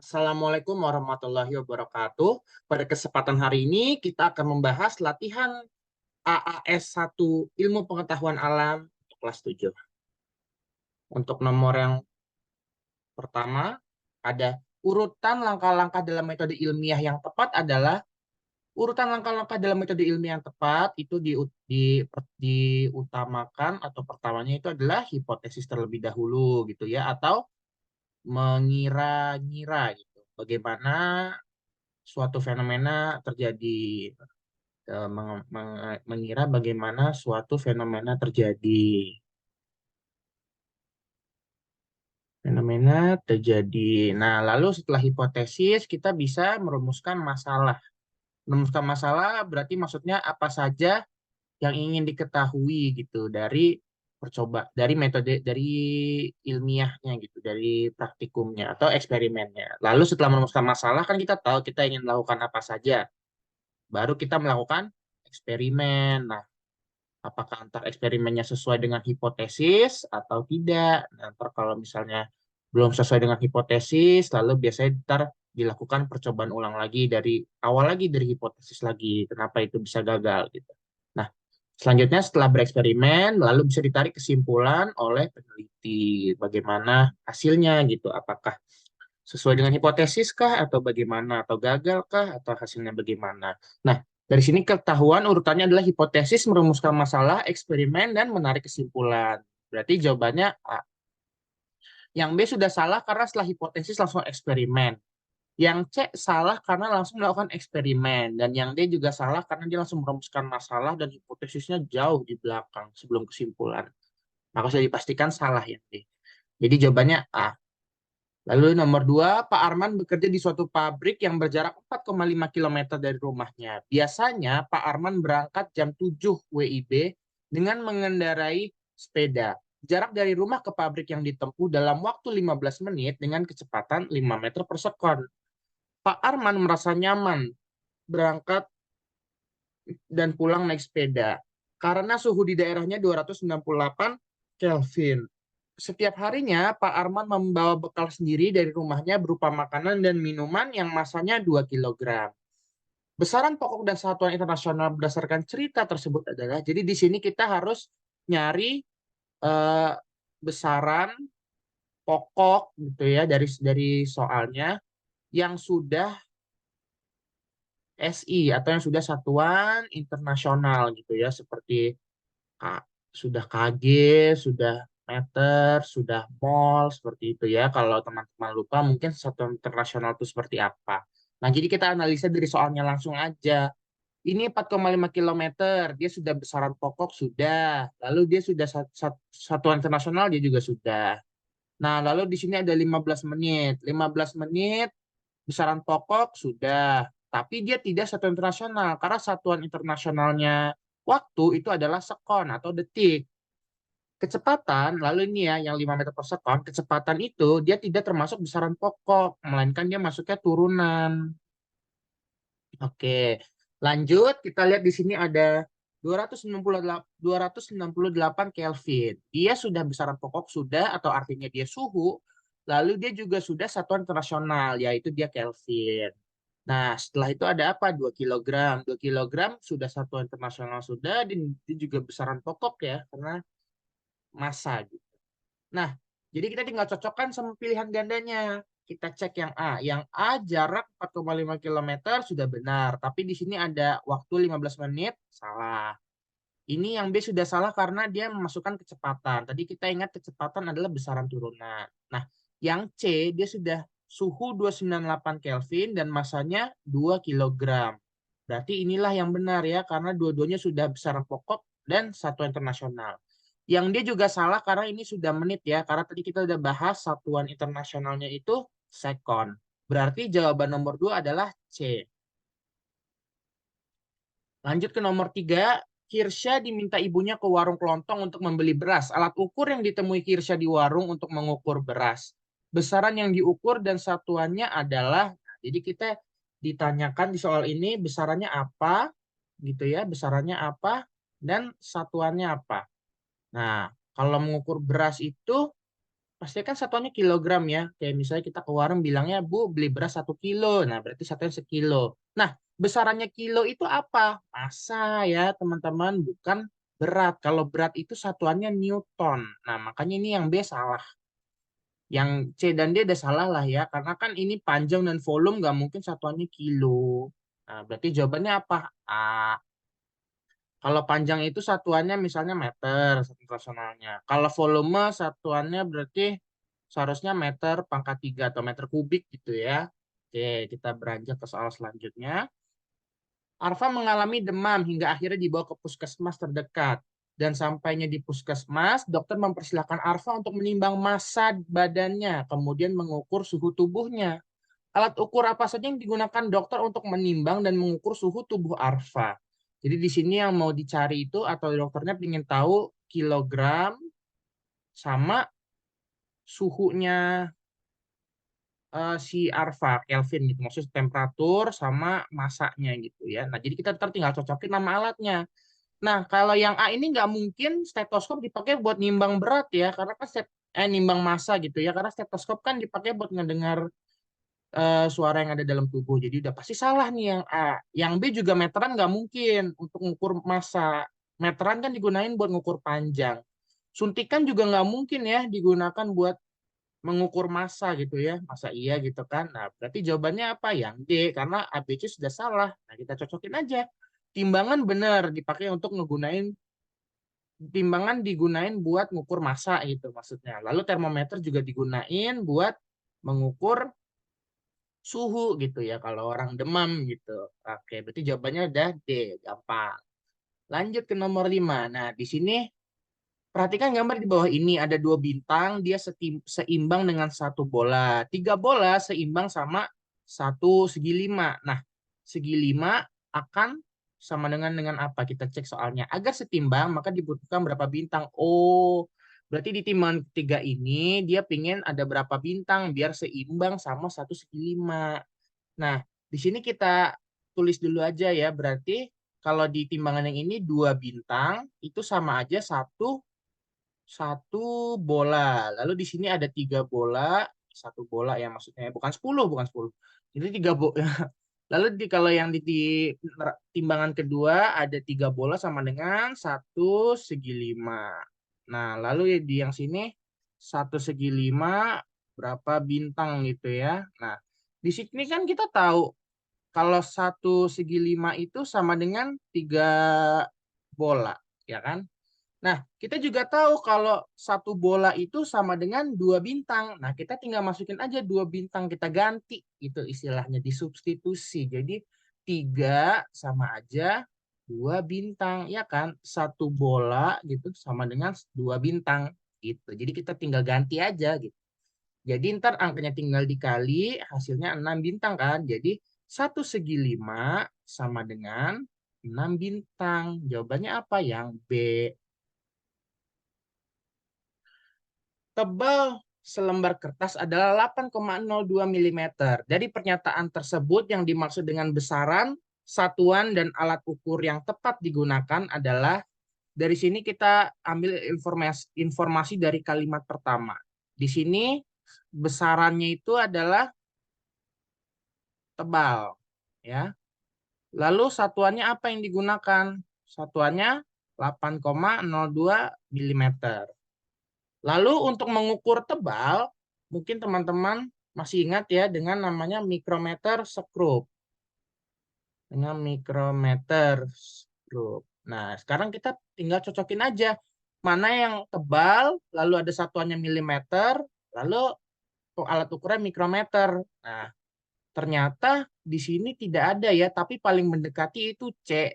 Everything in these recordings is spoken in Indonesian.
Assalamualaikum warahmatullahi wabarakatuh. Pada kesempatan hari ini kita akan membahas latihan AAS 1 Ilmu Pengetahuan Alam untuk kelas 7. Untuk nomor yang pertama, ada urutan langkah-langkah dalam metode ilmiah yang tepat adalah urutan langkah-langkah dalam metode ilmiah yang tepat itu diutamakan atau pertamanya itu adalah hipotesis terlebih dahulu gitu ya, atau mengira-ngira gitu. Bagaimana suatu fenomena terjadi, mengira bagaimana suatu fenomena terjadi. Nah, lalu setelah hipotesis kita bisa merumuskan masalah. Merumuskan masalah berarti maksudnya apa saja yang ingin diketahui gitu dari metode dari ilmiahnya gitu, dari praktikumnya atau eksperimennya. Lalu setelah merumuskan masalah kan kita tahu kita ingin melakukan apa saja. Baru kita melakukan eksperimen. Nah, apakah antar eksperimennya sesuai dengan hipotesis atau tidak. Nah, ntar kalau misalnya belum sesuai dengan hipotesis, lalu biasanya ntar dilakukan percobaan ulang lagi dari awal lagi dari hipotesis lagi. Kenapa itu bisa gagal gitu. Nah, selanjutnya setelah bereksperimen, lalu bisa ditarik kesimpulan oleh peneliti bagaimana hasilnya gitu. Apakah sesuai dengan hipotesis kah atau bagaimana atau gagal kah atau hasilnya bagaimana. Nah, dari sini ketahuan urutannya adalah hipotesis, merumuskan masalah, eksperimen, dan menarik kesimpulan. Berarti jawabannya A. Yang B sudah salah karena setelah hipotesis langsung eksperimen. Yang C salah karena langsung melakukan eksperimen. Dan yang D juga salah karena dia langsung merumuskan masalah dan hipotesisnya jauh di belakang sebelum kesimpulan. Maka sudah dipastikan salah yang D. Jadi jawabannya A. Lalu nomor 2, Pak Arman bekerja di suatu pabrik yang berjarak 4,5 km dari rumahnya. Biasanya Pak Arman berangkat jam 7 WIB dengan mengendarai sepeda. Jarak dari rumah ke pabrik yang ditempuh dalam waktu 15 menit dengan kecepatan 5 meter per sekon. Pak Arman merasa nyaman berangkat dan pulang naik sepeda karena suhu di daerahnya 298 Kelvin. Setiap harinya, Pak Arman membawa bekal sendiri dari rumahnya berupa makanan dan minuman yang masanya 2 kilogram. Besaran pokok dan satuan internasional berdasarkan cerita tersebut adalah, jadi di sini kita harus nyari eh, besaran pokok gitu ya dari soalnya yang sudah SI atau yang sudah satuan internasional gitu ya, seperti sudah kg, sudah meter, sudah mol, seperti itu ya. Kalau teman-teman lupa mungkin satuan internasional itu seperti apa. Nah, jadi kita analisa dari soalnya langsung aja. Ini 4,5 kilometer, dia sudah besaran pokok sudah. Lalu dia sudah satuan internasional dia juga sudah. Nah, lalu di sini ada 15 menit. 15 menit besaran pokok sudah. Tapi dia tidak satuan internasional karena satuan internasionalnya waktu itu adalah sekon atau detik. Kecepatan, lalu ini ya, yang 5 meter per sekon, kecepatan itu dia tidak termasuk besaran pokok, melainkan dia masuknya turunan. Oke, lanjut kita lihat di sini ada 268 Kelvin. Dia sudah besaran pokok sudah, atau artinya dia suhu, lalu dia juga sudah satuan internasional, yaitu dia Kelvin. Nah, setelah itu ada apa? 2 kilogram. 2 kilogram sudah satuan internasional sudah, dan dia juga besaran pokok ya, karena massa gitu. Nah, jadi kita tinggal cocokkan sama pilihan gandanya. Kita cek yang A. Yang A jarak 4,5 kilometer sudah benar. Tapi di sini ada waktu 15 menit, salah. Ini yang B sudah salah karena dia memasukkan kecepatan. Tadi kita ingat kecepatan adalah besaran turunan. Nah, yang C dia sudah suhu 298 Kelvin dan masanya 2 kilogram. Berarti inilah yang benar ya, karena dua-duanya sudah besaran pokok dan satuan internasional. Yang dia juga salah karena ini sudah menit ya, karena tadi kita sudah bahas satuan internasionalnya itu sekon. Berarti jawaban nomor 2 adalah C. Lanjut ke nomor 3, Kirsya diminta ibunya ke warung kelontong untuk membeli beras. Alat ukur yang ditemui Kirsya di warung untuk mengukur beras. Besaran yang diukur dan satuannya adalah, jadi kita ditanyakan di soal ini besarannya apa, gitu ya, besarannya apa, dan satuannya apa. Nah, kalau mengukur beras itu pastikan satuannya kilogram ya. Kayak misalnya kita ke warung bilangnya, Bu, beli beras 1 kilo. Nah, berarti satunya sekilo. Nah, besarannya kilo itu apa? Massa ya, teman-teman, bukan berat. Kalau berat itu satuannya Newton. Nah, makanya ini yang B salah. Yang C dan D udah salah lah ya. Karena kan ini panjang dan volume nggak mungkin satuannya kilo. Nah, berarti jawabannya apa? A. Kalau panjang itu satuannya misalnya meter, satu rasionalnya. Kalau volume satuannya berarti seharusnya meter pangkat 3 atau meter kubik gitu ya. Oke, kita beranjak ke soal selanjutnya. Arfa mengalami demam hingga akhirnya dibawa ke puskesmas terdekat. Dan sampainya di puskesmas, dokter mempersilahkan Arfa untuk menimbang massa badannya, kemudian mengukur suhu tubuhnya. Alat ukur apa saja yang digunakan dokter untuk menimbang dan mengukur suhu tubuh Arfa? Jadi di sini yang mau dicari itu atau dokternya ingin tahu kilogram sama suhunya si Arfa, Kelvin gitu. Maksudnya temperatur sama masanya gitu ya. Nah, jadi kita ntar tinggal cocokin nama alatnya. Nah, kalau yang A ini nggak mungkin stetoskop dipakai buat nimbang berat ya, karena kan nimbang massa gitu ya, karena stetoskop kan dipakai buat ngedengar suara yang ada dalam tubuh. Jadi udah pasti salah nih yang A. Yang B juga meteran nggak mungkin untuk mengukur massa. Meteran kan digunain buat mengukur panjang. Suntikan juga nggak mungkin ya digunakan buat mengukur massa gitu ya. Masa iya gitu kan? Nah, berarti jawabannya apa? Yang D, karena ABC sudah salah. Nah, kita cocokin aja. Timbangan benar dipakai untuk ngegunain timbangan digunain buat mengukur massa gitu maksudnya. Lalu termometer juga digunain buat mengukur suhu gitu ya kalau orang demam gitu. Oke, berarti jawabannya udah D, gampang. Lanjut ke nomor 5. Nah, di sini perhatikan gambar di bawah ini ada 2 bintang, dia seimbang dengan 1 bola. 3 bola seimbang sama 1 segi 5. Nah, segi 5 akan sama dengan apa? Kita cek soalnya. Agar setimbang, maka dibutuhkan berapa bintang? Oh, berarti di timbangan ketiga ini dia pingin ada berapa bintang biar seimbang sama 1 segi 5. Nah, di sini kita tulis dulu aja ya. Berarti kalau di timbangan yang ini 2 bintang itu sama aja satu satu bola. Lalu di sini ada 3 bola, 1 bola ya maksudnya bukan 10, bukan 10. Jadi 3 bola. Lalu kalau yang di timbangan kedua ada 3 bola sama dengan 1 segi 5. Nah, lalu di yang sini 1 segi 5 berapa bintang gitu ya. Nah, di sini kan kita tahu kalau 1 segi 5 itu sama dengan 3 bola, ya kan? Nah, kita juga tahu kalau 1 bola itu sama dengan 2 bintang. Nah, kita tinggal masukin aja 2 bintang, kita ganti itu istilahnya disubstitusi. Jadi 3 sama aja 2 bintang, ya kan? 1 bola gitu sama dengan 2 bintang gitu. Jadi kita tinggal ganti aja gitu. Jadi ntar angkanya tinggal dikali, hasilnya 6 bintang kan. Jadi 1 segi 5 sama dengan 6 bintang. Jawabannya apa? Yang B. Tebal selembar kertas adalah 8,02 mm. Dari pernyataan tersebut yang dimaksud dengan besaran, satuan, dan alat ukur yang tepat digunakan adalah dari sini kita ambil informasi dari kalimat pertama. Di sini besarannya itu adalah tebal, ya. Lalu satuannya apa yang digunakan? Satuannya 8,02 mm. Lalu untuk mengukur tebal, mungkin teman-teman masih ingat ya dengan namanya mikrometer skrup. Dengan mikrometer skrup. Nah, sekarang kita tinggal cocokin aja. Mana yang tebal, lalu ada satuannya milimeter, lalu alat ukuran mikrometer. Nah, ternyata di sini tidak ada ya, tapi paling mendekati itu C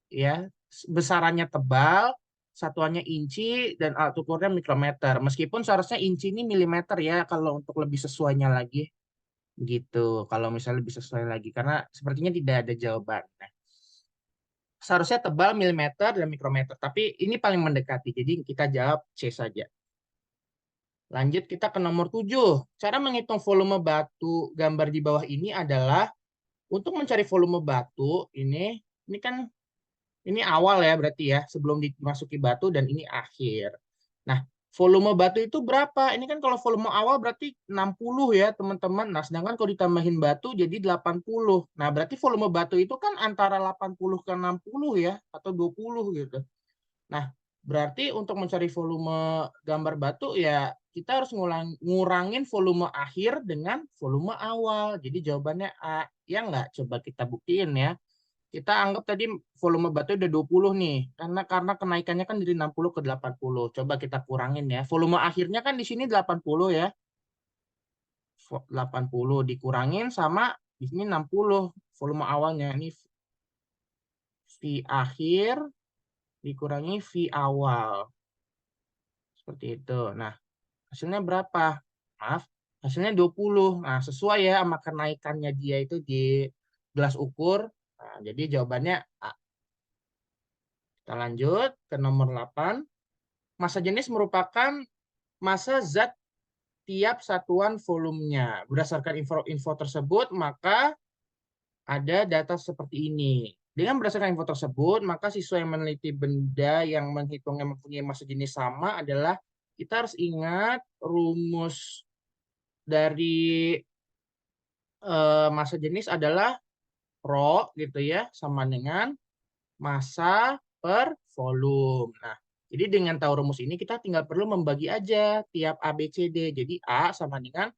ya. Besarannya tebal, satuannya inci dan alat ukurnya mikrometer. Meskipun seharusnya inci ini milimeter ya kalau untuk lebih sesuainya lagi gitu. Kalau misalnya lebih sesuai lagi karena sepertinya tidak ada jawaban. Nah, seharusnya tebal milimeter dan mikrometer, tapi ini paling mendekati. Jadi kita jawab C saja. Lanjut kita ke nomor 7. Cara menghitung volume batu gambar di bawah ini adalah untuk mencari volume batu ini kan ini awal ya berarti ya sebelum dimasuki batu dan ini akhir. Nah, volume batu itu berapa? Ini kan kalau volume awal berarti 60 ya teman-teman. Nah, sedangkan kalau ditambahin batu jadi 80. Nah, berarti volume batu itu kan antara 80 ke 60 ya, atau 20 gitu. Nah, berarti untuk mencari volume gambar batu ya kita harus ngurangin volume akhir dengan volume awal. Jadi jawabannya A. Ya nggak? Coba kita buktiin ya. Kita anggap tadi volume batu udah 20 nih. Karena kenaikannya kan dari 60 ke 80. Coba kita kurangin ya. Volume akhirnya kan di sini 80 ya. 80 dikurangin sama di sini 60 volume awalnya. Ini V akhir dikurangi V awal. Seperti itu. Nah, hasilnya berapa? Maaf, hasilnya 20. Nah, sesuai ya sama kenaikannya dia itu di gelas ukur. Nah, jadi jawabannya A. Kita lanjut ke nomor 8. Massa jenis merupakan massa zat tiap satuan volumenya. Berdasarkan info tersebut, maka ada data seperti ini. Dengan berdasarkan info tersebut, maka siswa yang meneliti benda yang menghitungnya mempunyai massa jenis sama adalah kita harus ingat rumus dari massa jenis adalah Rho gitu ya, sama dengan massa per volume. Nah, jadi dengan tahu rumus ini kita tinggal perlu membagi aja tiap A, B, C, D. Jadi A sama dengan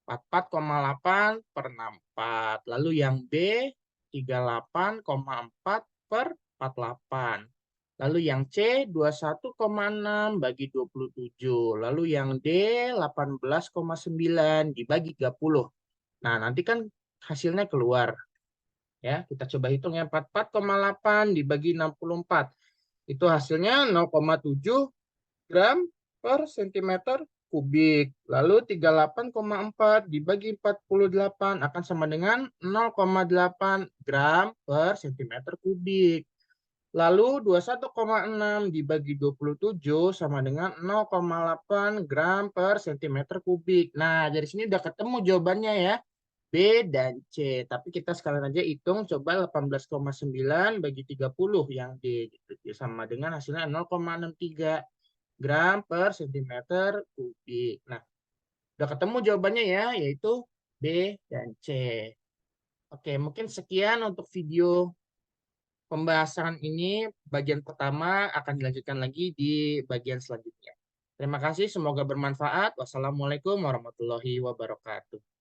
44,8 per 64. Lalu yang B 38,4 per 48. Lalu yang C 21,6 bagi 27. Lalu yang D 18,9 dibagi 30. Nah, nanti kan hasilnya keluar. Ya, kita coba hitung ya. 44,8 dibagi 64. Itu hasilnya 0,7 gram per sentimeter kubik. Lalu 38,4 dibagi 48 akan sama dengan 0,8 gram per sentimeter kubik. Lalu 21,6 dibagi 27 sama dengan 0,8 gram per sentimeter kubik. Nah, dari sini udah ketemu jawabannya ya. B dan C. Tapi kita sekalian aja hitung coba 18,9 bagi 30 yang D. Gitu. Sama dengan hasilnya 0,63 gram per sentimeter kubik. Nah, udah ketemu jawabannya ya, yaitu B dan C. Oke, mungkin sekian untuk video pembahasan ini. Bagian pertama akan dilanjutkan lagi di bagian selanjutnya. Terima kasih, semoga bermanfaat. Wassalamualaikum warahmatullahi wabarakatuh.